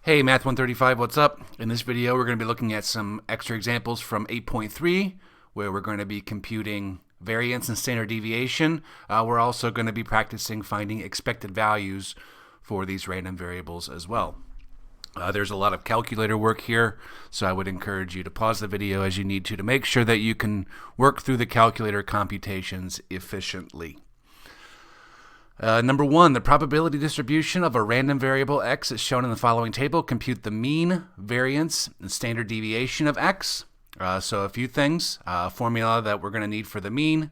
Hey, Math 135, what's up? In this video, we're going to be looking at some extra examples from 8.3, where we're going to be computing variance and standard deviation. We're also going to be practicing finding expected values for these random variables as well. There's a lot of calculator work here, so I would encourage you to pause the video as you need to make sure that you can work through the calculator computations efficiently. Number one, the probability distribution of a random variable x is shown in the following table. Compute the mean, variance, and standard deviation of x. So a few things. Formula that we're going to need for the mean.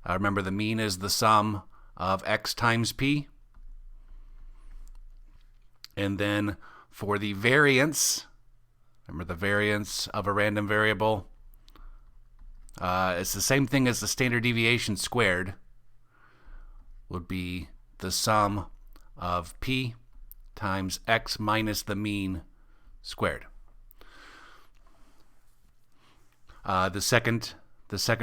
Remember, the mean is the sum of x times p. And then for the variance, remember the variance of a random variable, it's the same thing as the standard deviation squared. Would be the sum of p times x minus the mean squared. The second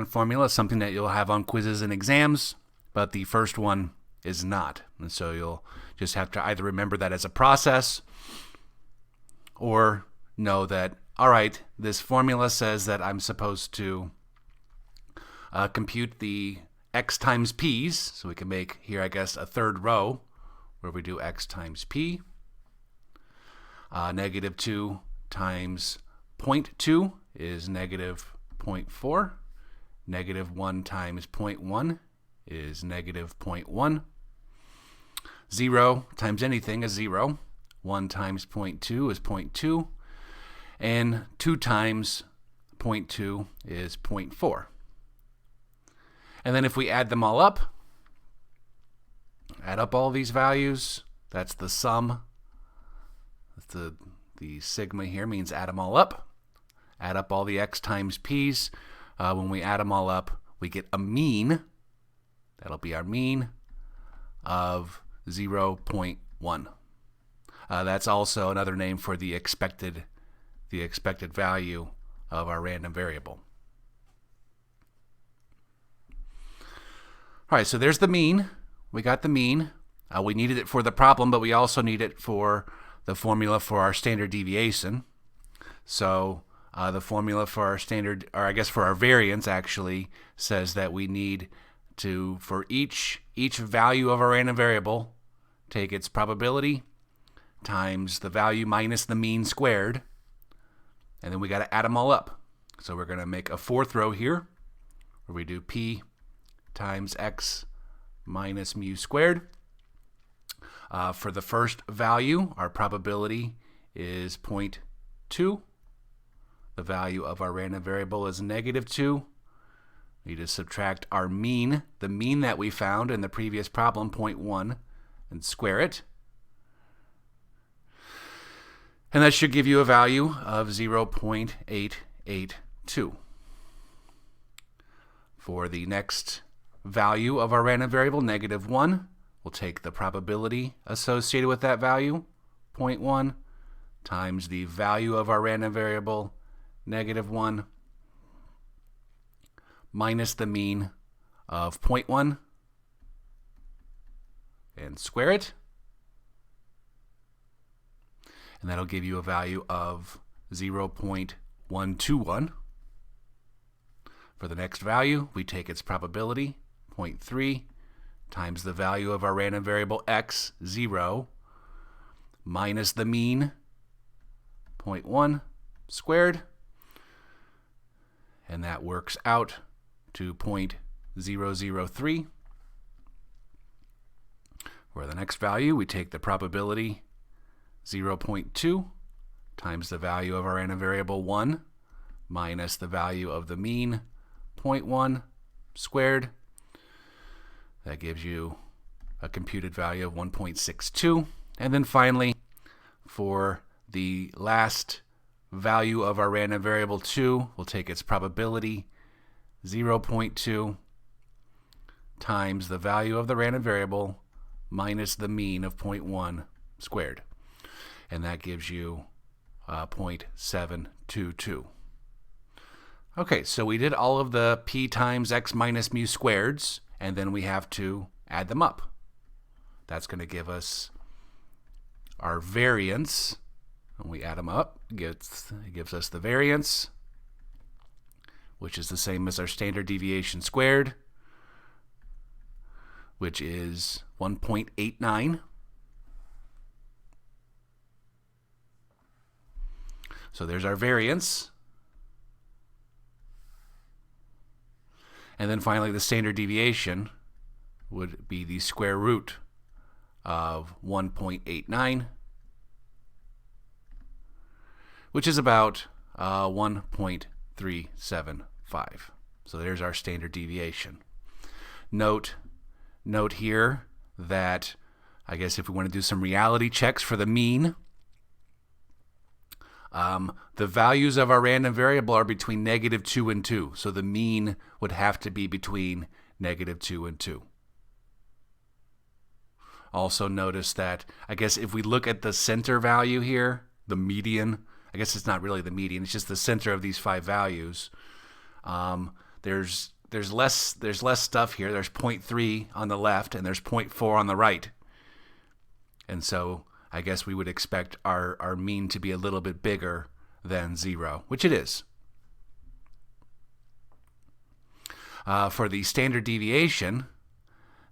formula is something that you'll have on quizzes and exams, but the first one is not. And so you'll just have to either remember that as a process or know that, all right, this formula says that I'm supposed to compute the x times p's, so we can make here, I guess, a third row where we do x times p. Negative 2 times 0.2 is negative 0.4. Negative 1 times 0.1 is negative 0.1. 0 times anything is 0. 1 times 0.2 is 0.2. And 2 times 0.2 is 0.4. And then if we add them all up, add up all these values, that's the sum. The sigma here means add them all up. Add up all the x times p's. When we add them all up, we get a mean. That'll be our mean of 0.1. That's also another name for the expected value of our random variable. All right, so there's the mean. We got the mean. We needed it for the problem, but we also need it for the formula for our standard deviation. So the formula for our standard, or I guess for our variance, actually says that we need to, for each value of our random variable, take its probability times the value minus the mean squared, and then we got to add them all up. So we're going to make a fourth row here, where we do p times x minus mu squared. For the first value, our probability is 0.2. The value of our random variable is negative 2. We need to subtract our mean, the mean that we found in the previous problem, 0.1, and square it. And that should give you a value of 0.882. For the next value of our random variable, negative 1, we'll take the probability associated with that value, 0.1, times the value of our random variable, negative 1, minus the mean of 0.1, and square it. And that'll give you a value of 0.121. For the next value, we take its probability, 0.3, times the value of our random variable x, 0, minus the mean, 0.1, squared, and that works out to 0.003. For the next value, we take the probability, 0.2, times the value of our random variable, 1, minus the value of the mean, 0.1, squared. That gives you a computed value of 1.62. And then finally, for the last value of our random variable 2, we'll take its probability, 0.2, times the value of the random variable minus the mean of 0.1 squared. And that gives you 0.722. Okay, so we did all of the p times x minus mu squareds, and then we have to add them up. That's going to give us our variance, When we add them up, it gives us the variance, which is the same as our standard deviation squared, which is 1.89. So there's our variance. And then finally, the standard deviation would be the square root of 1.89, which is about 1.375. So there's our standard deviation. Note here that I guess if we want to do some reality checks for the mean, the values of our random variable are between -2 and 2. So the mean would have to be between -2 and 2. Also notice that, I guess if we look at the center value here, the median, I guess it's not really the median, it's just the center of these 5 values. There's less stuff here. There's 0.3 on the left and there's 0.4 on the right. And so I guess we would expect our mean to be a little bit bigger than 0, which it is. For the standard deviation,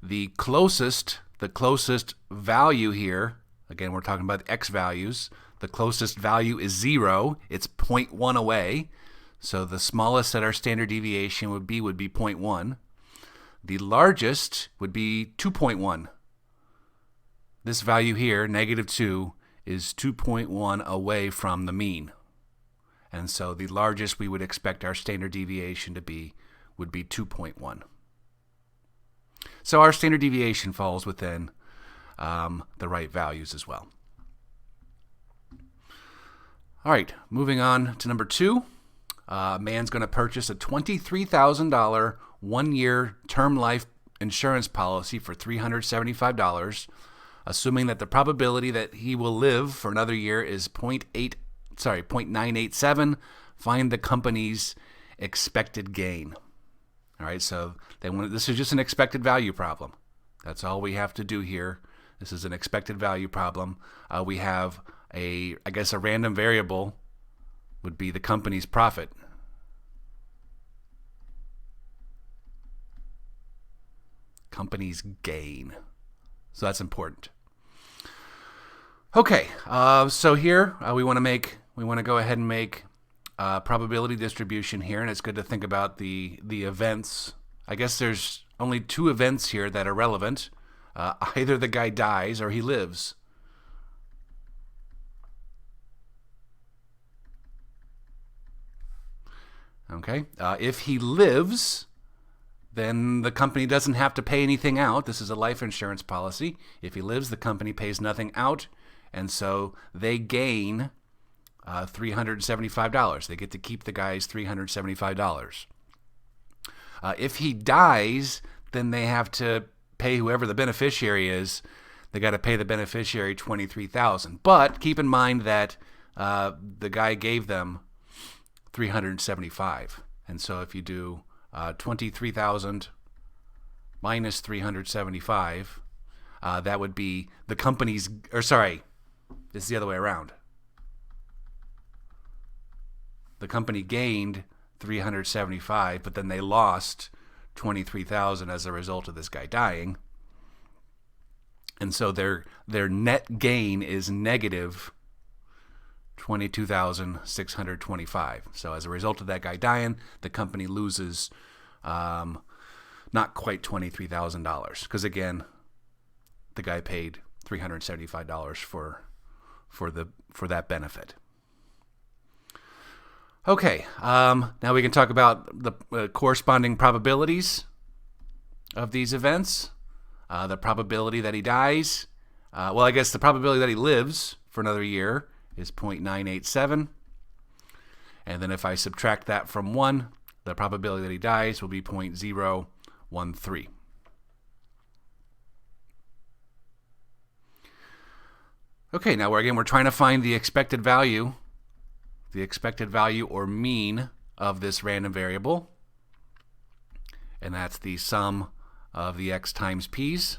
the closest value here, again we're talking about x values, the closest value is 0. It's 0.1 away. So the smallest that our standard deviation would be 0.1. The largest would be 2.1. This value here, -2, is 2.1 away from the mean. And so the largest we would expect our standard deviation to be would be 2.1. So our standard deviation falls within the right values as well. All right, moving on to number 2. A man's going to purchase a $23,000 one-year term life insurance policy for $375, assuming that the probability that he will live for another year is 0.987. Find the company's expected gain. All right, so this is just an expected value problem. That's all we have to do here. This is an expected value problem. We have I guess a random variable would be the company's profit. Company's gain. So that's important. Okay, so here we want to go ahead and make a probability distribution here, and it's good to think about the events. I guess there's only 2 events here that are relevant. Either the guy dies or he lives. Okay, if he lives, then the company doesn't have to pay anything out. This is a life insurance policy. If he lives, the company pays nothing out, and so they gain $375. They get to keep the guy's $375. If he dies, then they have to pay whoever the beneficiary is. They got to pay the beneficiary $23,000. But keep in mind that the guy gave them $375, and so if you do 23,000 minus 375, that would be the company's, or sorry, this is the other way around. The company gained 375, but then they lost 23,000 as a result of this guy dying. And so their net gain is negative 22,625. So as a result of that guy dying, the company loses not quite $23,000, because again, the guy paid $375 for that benefit. Okay, now we can talk about the corresponding probabilities of these events. The probability that he dies, well, I guess the probability that he lives for another year is 0.987. And then if I subtract that from 1, the probability that he dies will be 0.013. Okay, now we're trying to find the expected value or mean of this random variable. And that's the sum of the x times p's.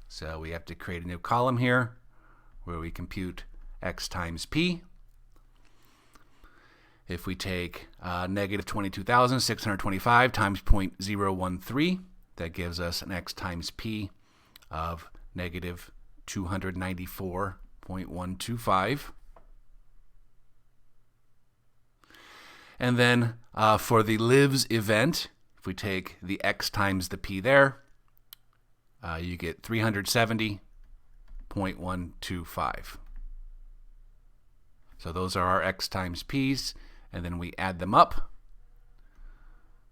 So we have to create a new column here where we compute x times p. If we take negative 22,625 times 0.013, that gives us an x times p of negative 294.125. And then for the lives event, if we take the x times the p there, you get 370.125. So those are our x times p's, and then we add them up.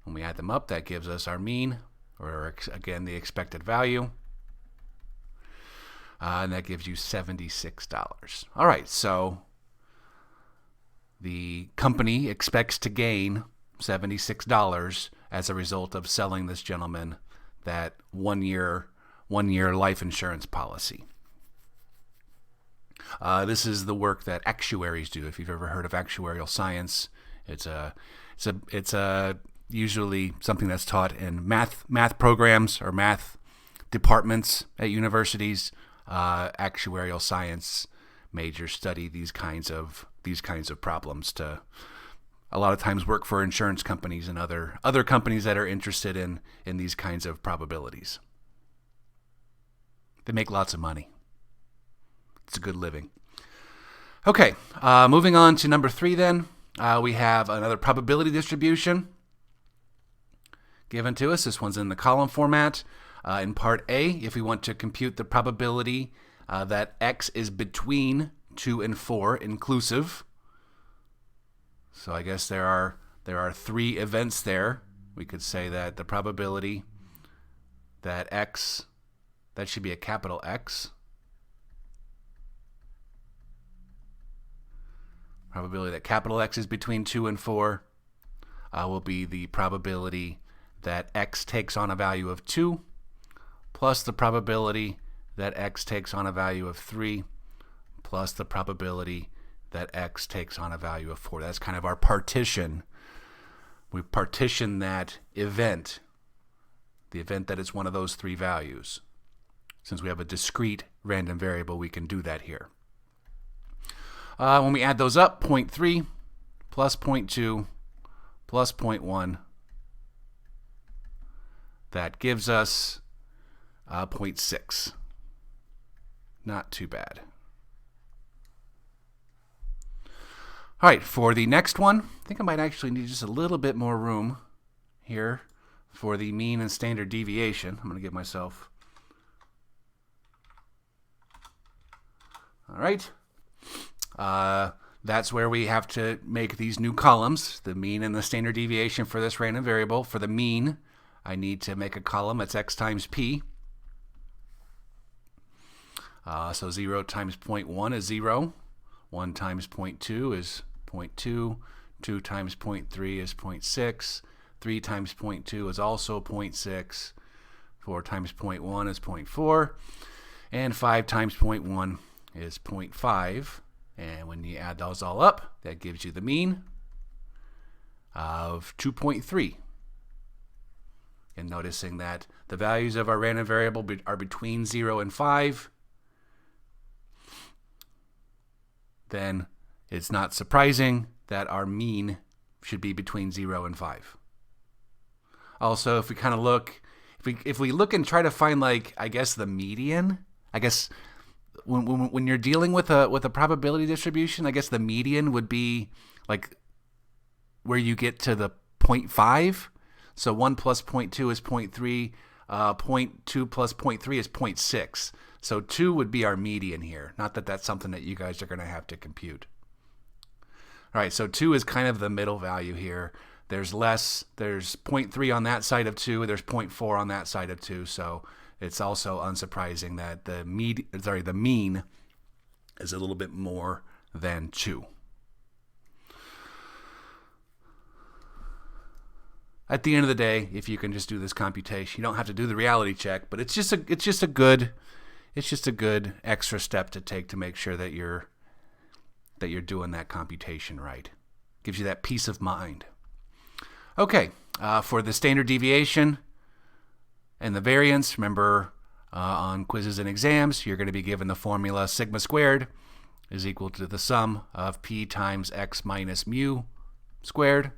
When we add them up, that gives us our mean, or again, the expected value. And that gives you $76. All right, so the company expects to gain $76 as a result of selling this gentleman that one-year life insurance policy. This is the work that actuaries do. If you've ever heard of actuarial science, it's usually something that's taught in math programs or math departments at universities. Actuarial science majors study these kinds of problems to a lot of times work for insurance companies and other companies that are interested in these kinds of probabilities. They make lots of money. It's a good living. Okay, moving on to number 3 then. We have another probability distribution given to us. This one's in the column format. In part A, if we want to compute the probability that x is between 2 and 4 inclusive. So I guess there are 3 events there. We could say that the probability that x, that should be a capital X. Probability that capital X is between 2 and 4 will be the probability that x takes on a value of 2 plus the probability that x takes on a value of 3 plus the probability that x takes on a value of 4. That's kind of our partition. We partition that event, the event that is one of those 3 values. Since we have a discrete random variable, we can do that here. When we add those up, 0.3 plus 0.2 plus 0.1, that gives us 0.6. Not too bad. All right, for the next one, I think I might actually need just a little bit more room here for the mean and standard deviation. I'm going to give myself... All right. That's where we have to make these new columns, the mean and the standard deviation for this random variable. For the mean, I need to make a column that's x times p. So 0 times 0.1 is 0. 1 times 0.2 is 0.2. 2 times 0.3 is 0.6. 3 times 0.2 is also 0.6. 4 times 0.1 is 0.4. And 5 times 0.1 is 0.5. And when you add those all up, that gives you the mean of 2.3. And noticing that the values of our random variable are between 0 and 5, then it's not surprising that our mean should be between 0 and 5. Also, if we kind of look, if we look and try to find, like, I guess the median, I guess when you're dealing with a probability distribution, I guess the median would be like where you get to the 0.5. So 1 plus 0.2 is 0.3. 0.2 plus 0.3 is 0.6. So 2 would be our median here. Not that that's something that you guys are going to have to compute. All right, so 2 is kind of the middle value here. There's 0.3 on that side of 2. There's 0.4 on that side of 2. So it's also unsurprising that the mean is a little bit more than 2. At the end of the day, if you can just do this computation, you don't have to do the reality check, but it's just a good extra step to take to make sure that you're doing that computation right. Gives you that peace of mind. Okay, for the standard deviation and the variance, remember on quizzes and exams, you're going to be given the formula sigma squared is equal to the sum of p times x minus mu squared.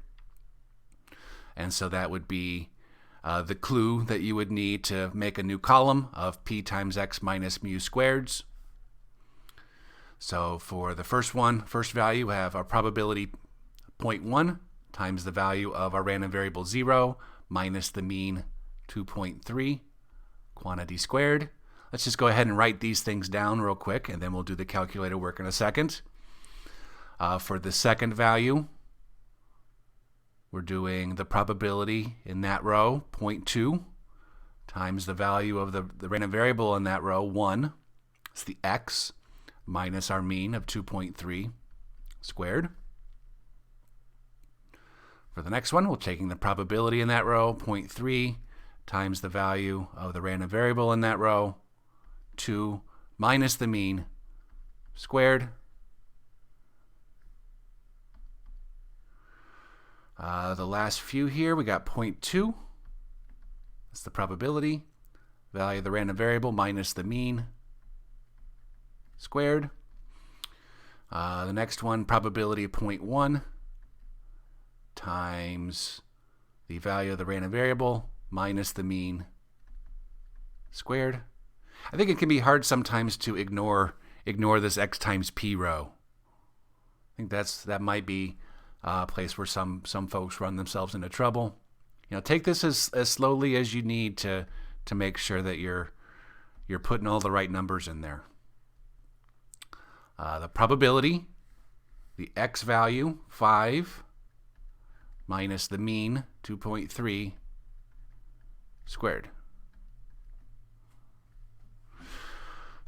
And so that would be the clue that you would need to make a new column of p times x minus mu squareds. So for the first value, we have our probability 0.1 times the value of our random variable 0 minus the mean 2.3 quantity squared. Let's just go ahead and write these things down real quick, and then we'll do the calculator work in a second. For the second value, we're doing the probability in that row, 0.2, times the value of the random variable in that row, 1. It's the x, minus our mean of 2.3 squared. For the next one, we're taking the probability in that row, 0.3, times the value of the random variable in that row, 2, minus the mean squared. The last few here, we got 0.2. That's the probability. Value of the random variable minus the mean squared. The next one, probability of 0.1 times the value of the random variable minus the mean squared. I think it can be hard sometimes to ignore this x times p row. I think that might be a place where some folks run themselves into trouble. Take this as slowly as you need to make sure that you're putting all the right numbers in there. The probability, the x value, 5, minus the mean, 2.3, squared.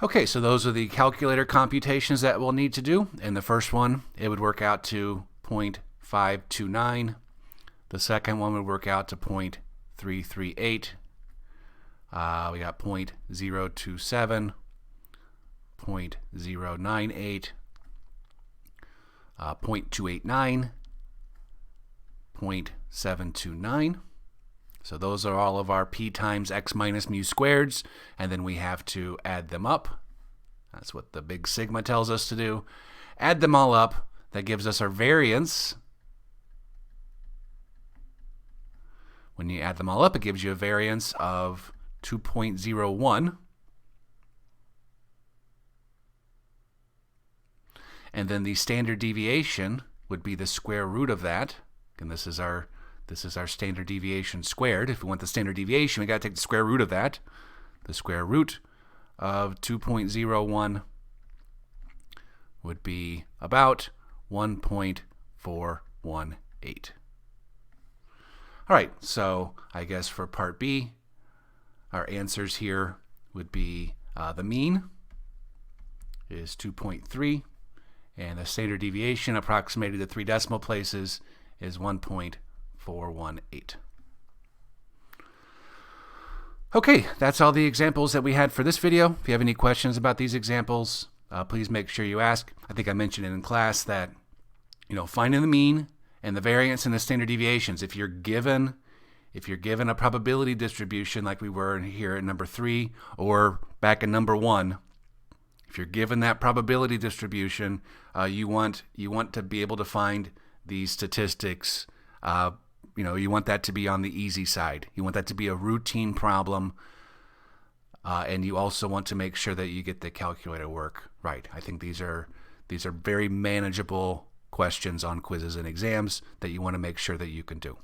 Okay, so those are the calculator computations that we'll need to do. In the first one, it would work out to 0.529. The second one would work out to 0.338. We got 0.027, 0.098, 0.289, 0.729. So those are all of our p times x minus mu squareds, and then we have to add them up. That's what the big sigma tells us to do. Add them all up. That gives us our variance. When you add them all up, it gives you a variance of 2.01. And then the standard deviation would be the square root of that. And this is our standard deviation squared. If we want the standard deviation, we got to take the square root of that. The square root of 2.01 would be about 1.418. All right, so I guess for part B, our answers here would be the mean is 2.3, and the standard deviation approximated to 3 decimal places is 1.418. Okay, that's all the examples that we had for this video. If you have any questions about these examples, please make sure you ask. I think I mentioned it in class that, finding the mean and the variance and the standard deviations, if you're given a probability distribution like we were here at number 3 or back in number 1, if you're given that probability distribution, you want to be able to find these statistics. You want that to be on the easy side. You want that to be a routine problem, and you also want to make sure that you get the calculator work right. I think these are very manageable questions on quizzes and exams that you want to make sure that you can do.